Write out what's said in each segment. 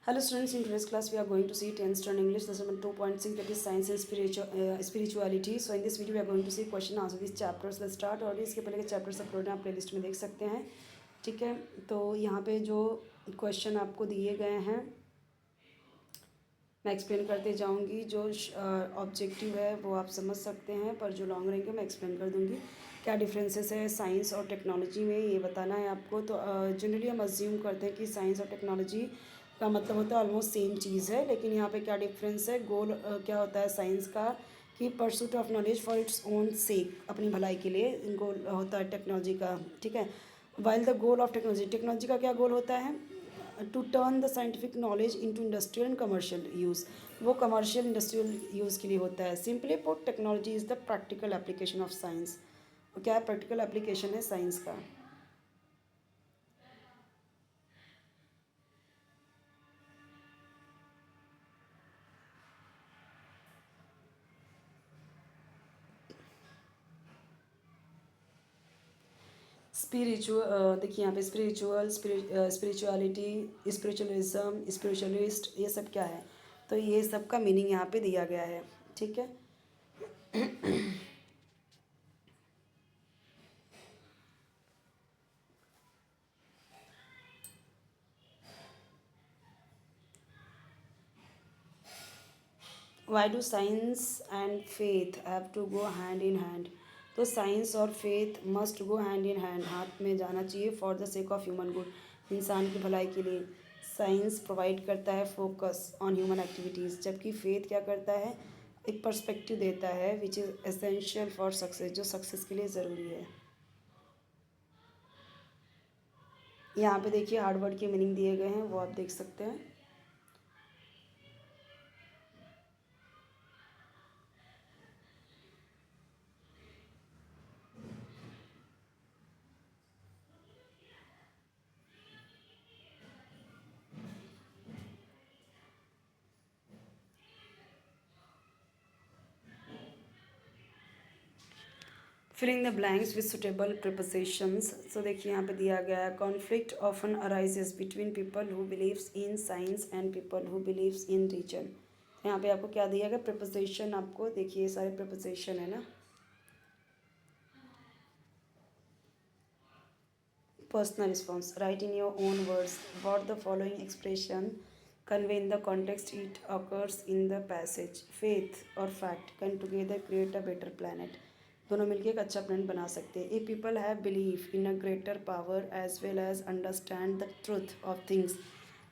Hello students, in today's class we are going to see 10th standard English lesson number 2.6, that is science and spirituality. So in this video we are going to see question answer these chapters. Let's start. और इसके पहले के chapters upload आप playlist में देख सकते हैं. ठीक है, तो यहाँ पे जो क्वेश्चन आपको दिए गए हैं मैं एक्सप्लेन करते जाऊँगी. जो ऑब्जेक्टिव है वो आप समझ सकते हैं, पर जो लॉन्ग रहेंगे मैं एक्सप्लेन कर दूँगी. क्या डिफरेंसेस है साइंस और टेक्नोलॉजी में, ये बताना है आपको. तो जनरली हम अज्यूम करते हैं कि साइंस और टेक्नोलॉजी का मतलब होता है ऑलमोस्ट सेम चीज़ है, लेकिन यहाँ पे क्या डिफरेंस है. गोल क्या होता है साइंस का कि pursuit of knowledge for its own सेक, अपनी भलाई के लिए गोल होता है टेक्नोलॉजी का. ठीक है, while the goal of technology का क्या गोल होता है, to turn the scientific knowledge into industrial and commercial use. वो कमर्शियल इंडस्ट्रियल यूज़ के लिए होता है. Simply put technology is the practical application of science. क्या प्रैक्टिकल एप्लीकेशन है साइंस का. स्पिरिचुअल देखिए यहाँ पे स्पिरिचुअलिटी, स्पिरिचुअलिज्म, स्पिरिचुअलिस्ट, ये सब क्या है. तो ये सब का मीनिंग यहाँ पे दिया गया है. ठीक है, why do science and faith have to go hand in hand. तो साइंस और faith must go hand in hand, हाथ में जाना चाहिए. For the sake of human good, इंसान की भलाई के लिए. साइंस प्रोवाइड करता है फोकस ऑन ह्यूमन एक्टिविटीज़, जबकि फेथ क्या करता है, एक पर्सपेक्टिव देता है which is essential for success, जो सक्सेस के लिए ज़रूरी है. यहाँ पे देखिए हार्ड वर्ड के मीनिंग दिए गए हैं, वो आप देख सकते हैं. Filling the blanks with suitable prepositions. तो देखिए यहाँ पे दिया गया है, conflict often arises between people who believes in science and people who believes in reason. यहाँ पे आपको क्या दिया गया, प्रिपोजिशन. आपको देखिए ये सारे प्रिपोजिशन है ना. Personal response, right in your own words what the following expression convey in the context it occurs in the passage. Faith और fact can together create a better planet. दोनों मिलके एक अच्छा प्लान बना सकते हैं. If people have belief in a greater power as well as understand the truth of things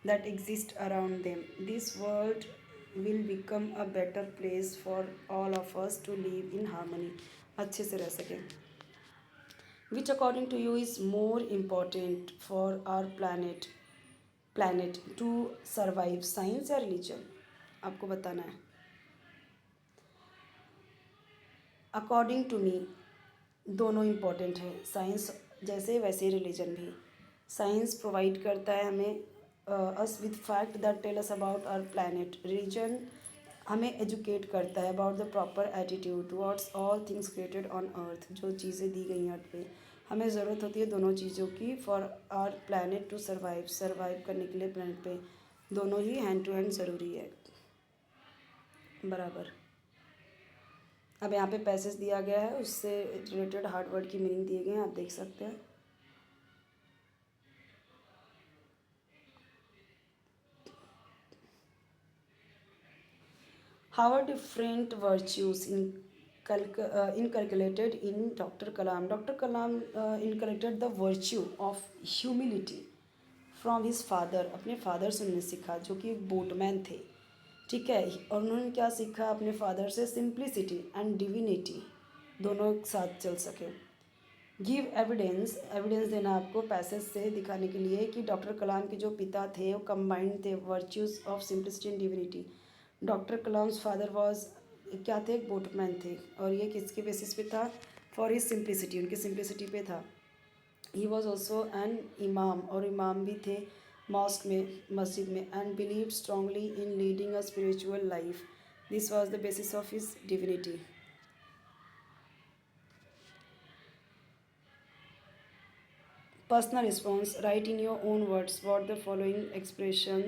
that exist around them, this world will become a better place for all of us to live in harmony. अच्छे से रह सकें. Which according to you is more important for our planet to survive, science या religion, आपको बताना है. According to me दोनों important है, साइंस जैसे वैसे रिलीजन भी. साइंस प्रोवाइड करता है हमें us with fact that tell us about our planet. Religion हमें एजुकेट करता है about the proper attitude towards all things created on earth. जो चीज़ें दी गई हैं अर्थ पे, हमें ज़रूरत होती है दोनों चीज़ों की for our planet to survive करने के लिए प्लानट पे. दोनों ही हैंड टू हैंड ज़रूरी है, बराबर. अब यहाँ पे पैसेज दिया गया है, उससे रिलेटेड हार्ड वर्ड की मीनिंग दिए गए हैं, आप देख सकते हैं. How are different virtues inculcated in Dr. Kalam? Dr. Kalam inculcated the virtue of humility from his father. अपने फादर से उन्होंने सीखा, जो कि एक बोटमैन थे. ठीक है, और उन्होंने क्या सीखा अपने फादर से, सिंप्लिसिटी एंड डिविनिटी दोनों एक साथ चल सके. गिव एविडेंस, एविडेंस देना आपको पैसेज से दिखाने के लिए कि डॉक्टर कलाम के जो पिता थे वो कंबाइंड थे virtues of simplicity and divinity. Doctor Kalam's father was क्या थे, एक बोटमैन थे, और ये किसके बेसिस पे था, फॉर हिज सिंप्लिसिटी, उनकी सिंप्लिसिटी पे था. ही वॉज ऑल्सो एन इमाम, और इमाम भी थे मॉस्क में, मस्जिद में. And believe strongly in leading a spiritual life. This was the basis of his divinity. Personal response, write in your own words what the following expression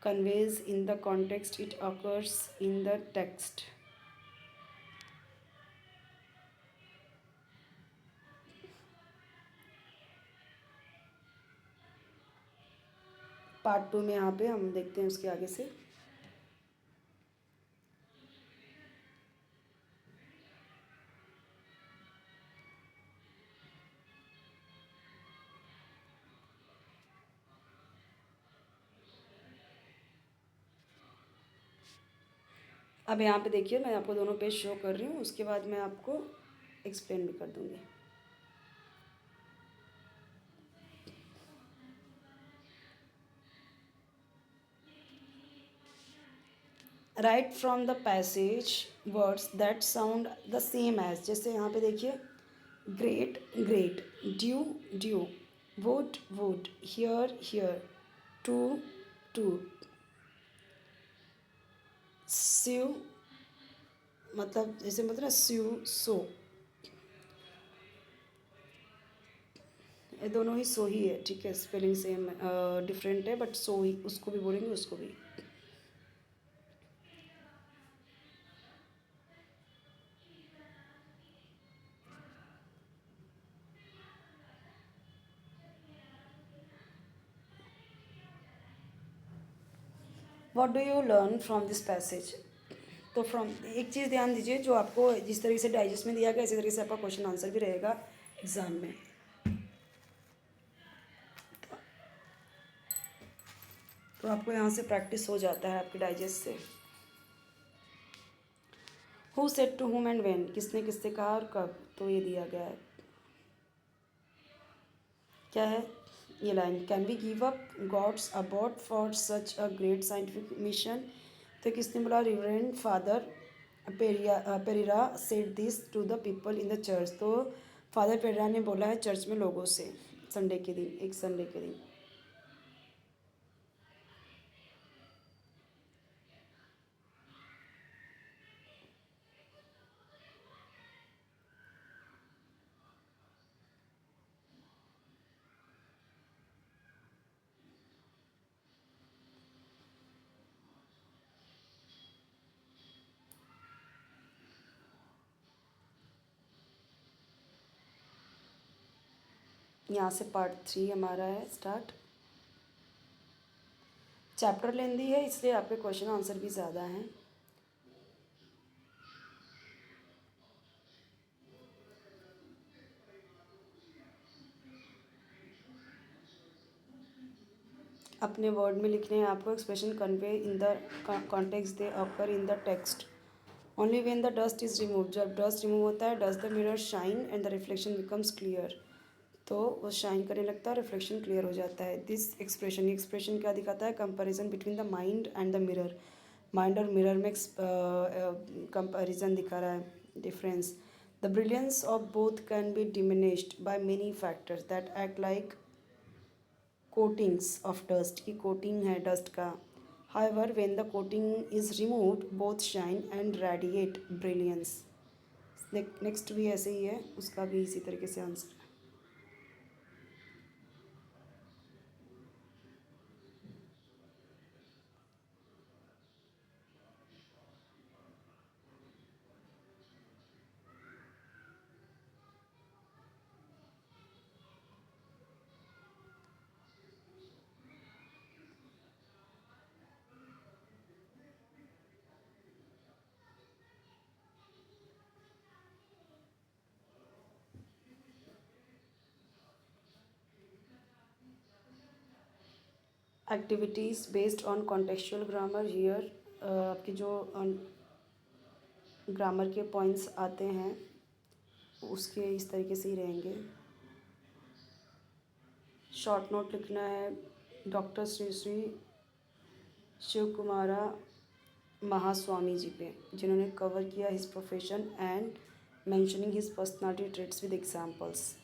conveys in the context it occurs in the text. Part 2 में यहाँ पे हम देखते हैं उसके आगे से। अब यहाँ पे देखिए, मैं आपको दोनों पेज शो कर रही हूँ, उसके बाद मैं आपको एक्सप्लेन भी कर दूँगी। Right from the passage words that sound the same as, जैसे यहाँ पे देखिए, great grate, due dew, wood would, here hear, to two, sue मतलब जैसे मतलब ना स्यू सो, ये दोनों ही सो ही है, ठीक है, स्पेलिंग सेम डिफरेंट है, बट सो ही उसको भी बोलेंगे, उसको भी। What do you learn from this passage? तो फ्रॉम, एक चीज़ ध्यान दीजिए, जो आपको जिस तरीके से डाइजेस्ट में दिया गया, इसी तरीके से आपका क्वेश्चन आंसर भी रहेगा एग्जाम में। तो आपको यहाँ से प्रैक्टिस हो जाता है आपके डाइजेस्ट से। Who said to whom and when, किसने किससे कहा और कब, तो ये दिया गया है। क्या है ये line? Can we give up God's about for such a great scientific mission? तो किसने बोला? Reverend father Pereira said this to the people in the church. तो फादर पेरिरा ने बोला है चर्च में लोगों से, संडे के दिन, एक संडे के दिन। यहाँ से पार्ट 3 हमारा है स्टार्ट। चैप्टर लेंदी है, इसलिए आपके क्वेश्चन आंसर भी ज़्यादा हैं। अपने वर्ड में लिखने हैं आपको। Expression convey in the context they occur in the text only when the dust is remove. जब डस्ट रिमूव होता है, dust the mirror shine and the reflection becomes clear. तो वो शाइन करने लगता है, रिफ्लेक्शन क्लियर हो जाता है। दिस एक्सप्रेशन, ये एक्सप्रेशन क्या दिखाता है? Comparison between the mind and the mirror. Mind और मिरर में कंपैरिजन दिखा रहा है, difference. The brilliance of both can be diminished by many factors that act like coatings of dust, की कोटिंग है डस्ट का। However when the coating is removed both shine and radiate brilliance. Next भी ऐसे ही है, उसका भी इसी तरीके से answer. Activities based on contextual grammar here. आपके जो ग्रामर के पॉइंट्स आते हैं उसके इस तरीके से ही रहेंगे। शॉर्ट नोट लिखना है डॉक्टर श्री श्री शिव कुमारा महास्वामी जी पे, जिन्होंने कवर किया his profession and mentioning his personality traits with examples.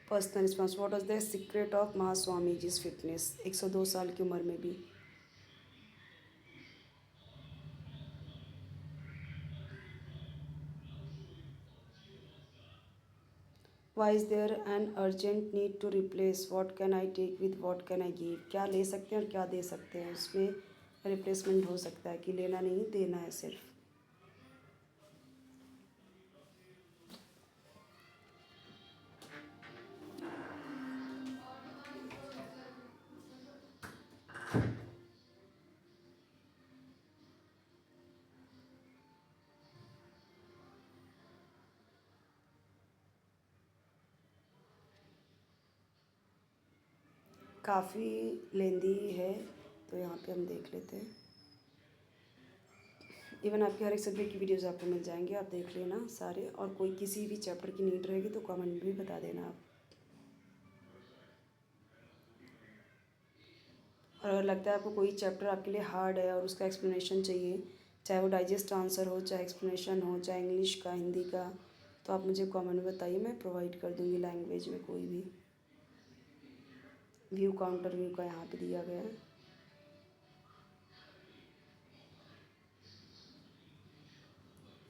Personal response, what was the secret of Mahaswami ji's fitness, 102 साल की उम्र में भी। Why is there an urgent need to replace, what can I take with what can I give, क्या ले सकते हैं और क्या दे सकते हैं, उसमें रिप्लेसमेंट हो सकता है कि लेना नहीं देना है सिर्फ। काफ़ी लेंदी है तो यहाँ पे हम देख लेते हैं। इवन आपके हर एक सब्जेक्ट की वीडियोस आपको मिल जाएंगे, आप देख लेना सारे, और कोई किसी भी चैप्टर की नीड रहेगी तो कमेंट में भी बता देना आप। और अगर लगता है आपको कोई चैप्टर आपके लिए हार्ड है और उसका एक्सप्लेनेशन चाहिए, चाहे वो डाइजेस्ट आंसर हो, चाहे एक्सप्लेनेशन हो, चाहे इंग्लिश का, हिंदी का, तो आप मुझे कमेंट में बताइए, मैं प्रोवाइड कर दूँगी लैंग्वेज में कोई भी। व्यू काउंटर व्यू का यहाँ पे दिया गया है।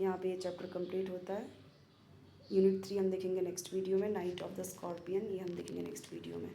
यहाँ पे ये चैप्टर कंप्लीट होता है। यूनिट 3 हम देखेंगे नेक्स्ट वीडियो में, नाइट ऑफ द स्कॉर्पियन, ये हम देखेंगे नेक्स्ट वीडियो में।